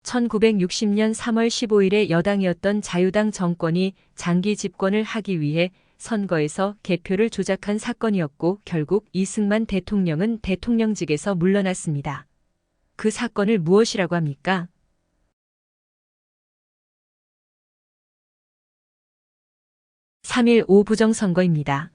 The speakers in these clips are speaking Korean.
1960년 3월 15일에 여당이었던 자유당 정권이 장기 집권을 하기 위해 선거에서 개표를 조작한 사건이었고 결국 이승만 대통령은 대통령직에서 물러났습니다. 그 사건을 무엇이라고 합니까? 3.15 부정선거입니다.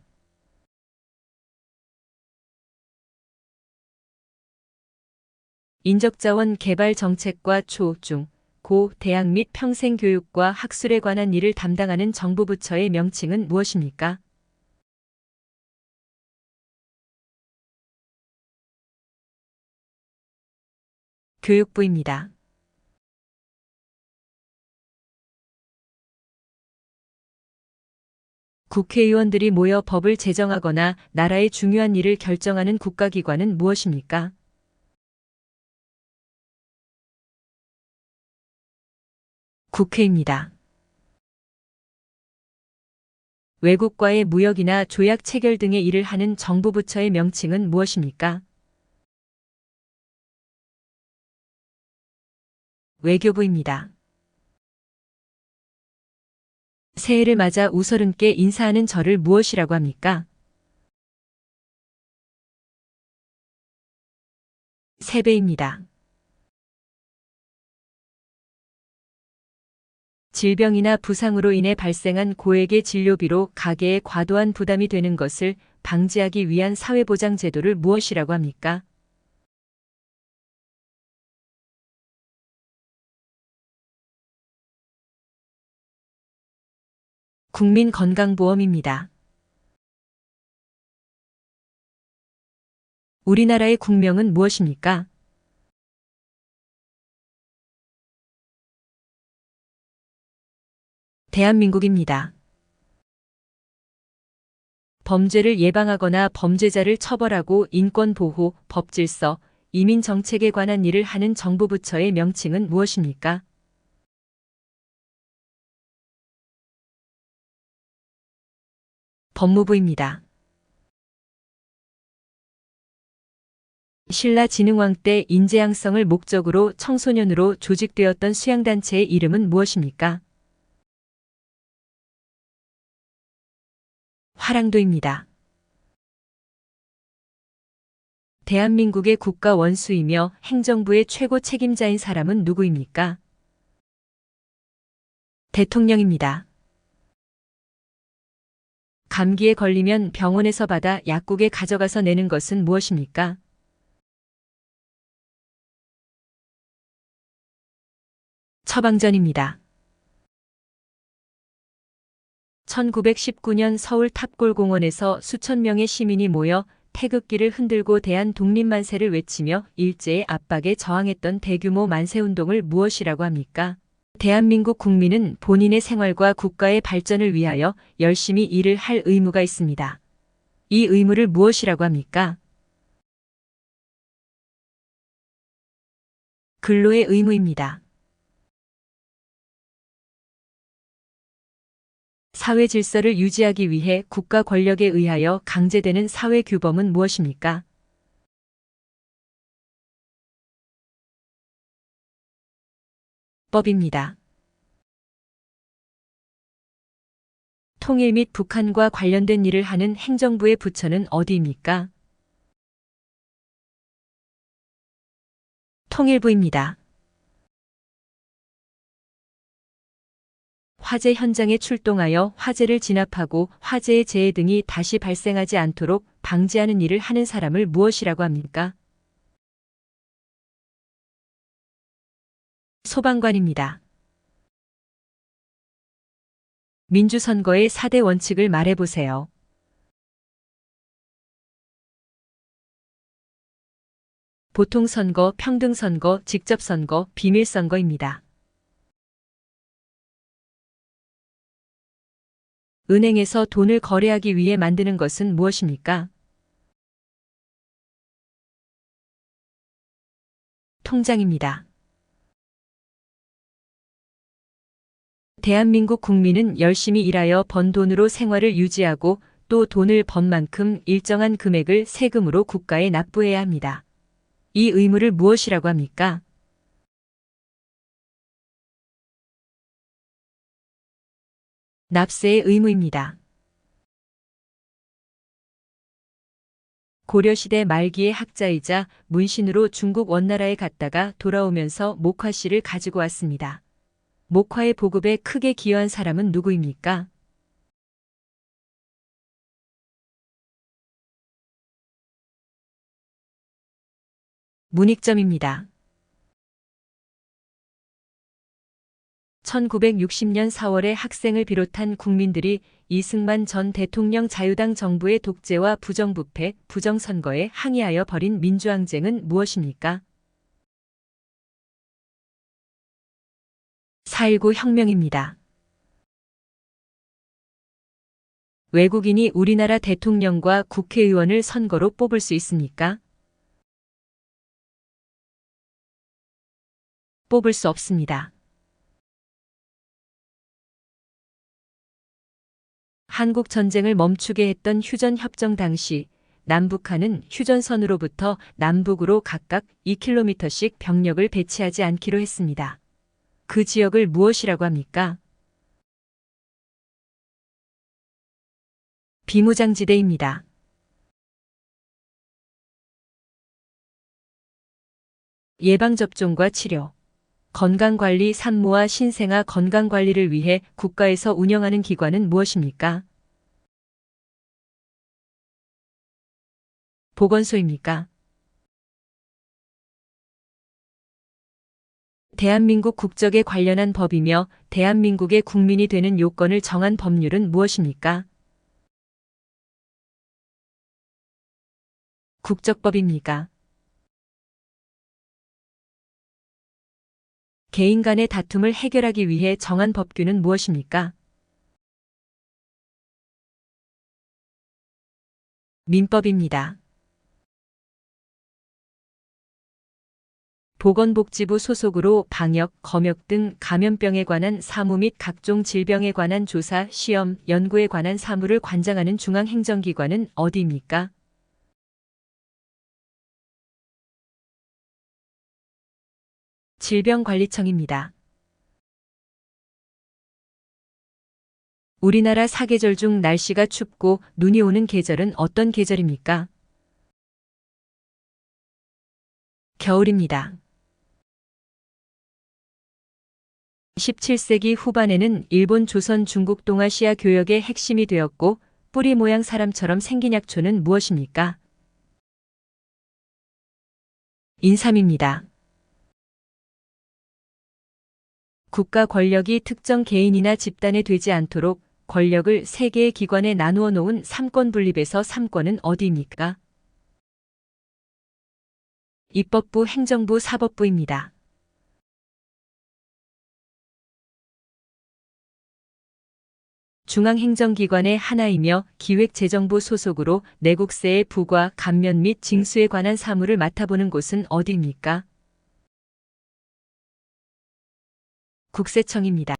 인적자원 개발 정책과 초, 중, 고, 대학 및 평생교육과 학술에 관한 일을 담당하는 정부 부처의 명칭은 무엇입니까? 교육부입니다. 국회의원들이 모여 법을 제정하거나 나라의 중요한 일을 결정하는 국가기관은 무엇입니까? 국회입니다. 외국과의 무역이나 조약 체결 등의 일을 하는 정부 부처의 명칭은 무엇입니까? 외교부입니다. 새해를 맞아 우서름께 인사하는 절을 무엇이라고 합니까? 세배입니다. 질병이나 부상으로 인해 발생한 고액의 진료비로 가계에 과도한 부담이 되는 것을 방지하기 위한 사회보장제도를 무엇이라고 합니까? 국민건강보험입니다. 우리나라의 국명은 무엇입니까? 대한민국입니다. 범죄를 예방하거나 범죄자를 처벌하고 인권보호, 법질서, 이민정책에 관한 일을 하는 정부 부처의 명칭은 무엇입니까? 법무부입니다. 신라 진흥왕 때 인재양성을 목적으로 청소년으로 조직되었던 수양단체의 이름은 무엇입니까? 화랑도입니다. 대한민국의 국가 원수이며 행정부의 최고 책임자인 사람은 누구입니까? 대통령입니다. 감기에 걸리면 병원에서 받아 약국에 가져가서 내는 것은 무엇입니까? 처방전입니다. 1919년 서울 탑골공원에서 수천 명의 시민이 모여 태극기를 흔들고 대한 독립만세를 외치며 일제의 압박에 저항했던 대규모 만세운동을 무엇이라고 합니까? 대한민국 국민은 본인의 생활과 국가의 발전을 위하여 열심히 일을 할 의무가 있습니다. 이 의무를 무엇이라고 합니까? 근로의 의무입니다. 사회 질서를 유지하기 위해 국가 권력에 의하여 강제되는 사회 규범은 무엇입니까? 법입니다. 통일 및 북한과 관련된 일을 하는 행정부의 부처는 어디입니까? 통일부입니다. 화재 현장에 출동하여 화재를 진압하고 화재의 재해 등이 다시 발생하지 않도록 방지하는 일을 하는 사람을 무엇이라고 합니까? 소방관입니다. 민주선거의 4대 원칙을 말해보세요. 보통선거, 평등선거, 직접선거, 비밀선거입니다. 은행에서 돈을 거래하기 위해 만드는 것은 무엇입니까? 통장입니다. 대한민국 국민은 열심히 일하여 번 돈으로 생활을 유지하고 또 돈을 번 만큼 일정한 금액을 세금으로 국가에 납부해야 합니다. 이 의무를 무엇이라고 합니까? 납세의 의무입니다. 고려시대 말기의 학자이자 문신으로 중국 원나라에 갔다가 돌아오면서 목화씨를 가지고 왔습니다. 목화의 보급에 크게 기여한 사람은 누구입니까? 문익점입니다. 1960년 4월에 학생을 비롯한 국민들이 이승만 전 대통령 자유당 정부의 독재와 부정부패, 부정선거에 항의하여 벌인 민주항쟁은 무엇입니까? 4.19 혁명입니다. 외국인이 우리나라 대통령과 국회의원을 선거로 뽑을 수 있습니까? 뽑을 수 없습니다. 한국 전쟁을 멈추게 했던 휴전협정 당시 남북한은 휴전선으로부터 남북으로 각각 2km씩 병력을 배치하지 않기로 했습니다. 그 지역을 무엇이라고 합니까? 비무장지대입니다. 예방접종과 치료, 건강관리 산모와 신생아 건강관리를 위해 국가에서 운영하는 기관은 무엇입니까? 보건소입니까? 대한민국 국적에 관련한 법이며 대한민국의 국민이 되는 요건을 정한 법률은 무엇입니까? 국적법입니까? 개인 간의 다툼을 해결하기 위해 정한 법규는 무엇입니까? 민법입니다. 보건복지부 소속으로 방역, 검역 등 감염병에 관한 사무 및 각종 질병에 관한 조사, 시험, 연구에 관한 사무를 관장하는 중앙행정기관은 어디입니까? 질병관리청입니다. 우리나라 사계절 중 날씨가 춥고 눈이 오는 계절은 어떤 계절입니까? 겨울입니다. 17세기 후반에는 일본, 조선, 중국 동아시아 교역의 핵심이 되었고 뿌리 모양 사람처럼 생긴 약초는 무엇입니까? 인삼입니다. 국가 권력이 특정 개인이나 집단에 되지 않도록 권력을 3개의 기관에 나누어 놓은 삼권 분립에서 삼권은 어디입니까? 입법부, 행정부, 사법부입니다. 중앙행정기관의 하나이며 기획재정부 소속으로 내국세의 부과, 감면 및 징수에 관한 사무를 맡아보는 곳은 어디입니까? 국세청입니다.